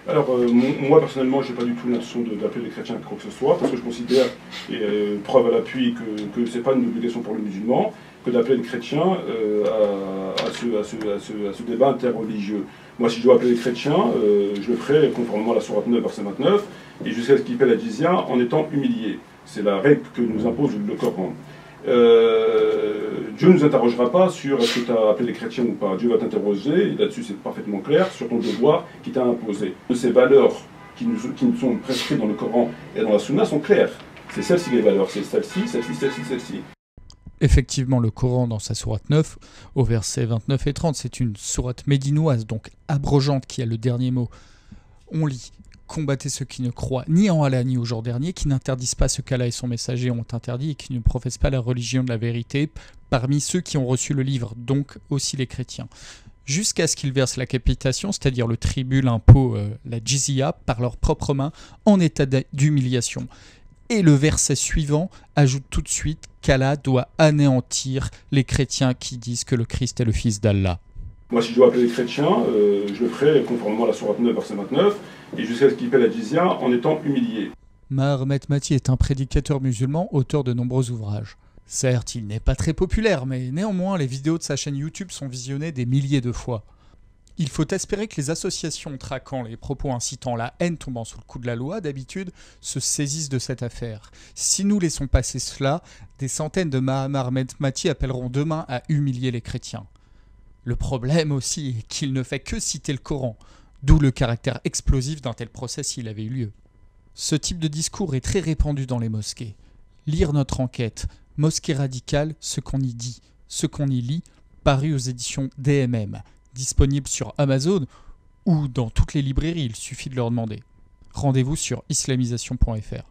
Alors, moi personnellement, je n'ai pas du tout l'intention d'appeler les chrétiens à quoi que ce soit, parce que je considère, et preuve à l'appui, que ce n'est pas une obligation pour le musulman, que d'appeler les chrétiens à ce débat interreligieux. Moi, si je dois appeler les chrétiens, je le ferai conformément à la sourate 9, verset 29, et jusqu'à ce qu'ils paient la jizya en étant humiliés. C'est la règle que nous impose le Coran. Dieu ne nous interrogera pas sur est-ce que tu as appelé les chrétiens ou pas. Dieu va t'interroger, et là-dessus c'est parfaitement clair, sur ton devoir qui t'a imposé. Ces valeurs qui nous sont prescrites dans le Coran et dans la Sunna sont claires. C'est celles-ci les valeurs, c'est celle-ci, celle-ci, celle-ci, celle-ci. Effectivement, le Coran, dans sa sourate 9, au verset 29 et 30, c'est une sourate médinoise, donc abrogeante, qui a le dernier mot. On lit « Combattez ceux qui ne croient ni en Allah ni au jour dernier, qui n'interdisent pas ce qu'Allah et son messager ont interdit et qui ne professent pas la religion de la vérité, parmi ceux qui ont reçu le livre, donc aussi les chrétiens. » Jusqu'à ce qu'ils versent la capitation, c'est-à-dire le tribut, l'impôt, la jizya, par leurs propres mains, en état d'humiliation. Et le verset suivant ajoute tout de suite qu'Allah doit anéantir les chrétiens qui disent que le Christ est le fils d'Allah. Moi, si je dois appeler les chrétiens, je le ferai conformément à la sourate 9, verset 29, et jusqu'à ce qu'ils paient la jizya en étant humiliés. Maher Ahmed Mati est un prédicateur musulman, auteur de nombreux ouvrages. Certes, il n'est pas très populaire, mais néanmoins, les vidéos de sa chaîne YouTube sont visionnées des milliers de fois. Il faut espérer que les associations traquant les propos incitant la haine tombant sous le coup de la loi, d'habitude, se saisissent de cette affaire. Si nous laissons passer cela, des centaines de Maher Ahmed Mati appelleront demain à humilier les chrétiens. Le problème aussi est qu'il ne fait que citer le Coran, d'où le caractère explosif d'un tel procès s'il avait eu lieu. Ce type de discours est très répandu dans les mosquées. Lire notre enquête « Mosquée radicale, ce qu'on y dit, ce qu'on y lit » paru aux éditions DMM, disponible sur Amazon ou dans toutes les librairies, il suffit de leur demander. Rendez-vous sur islamisation.fr.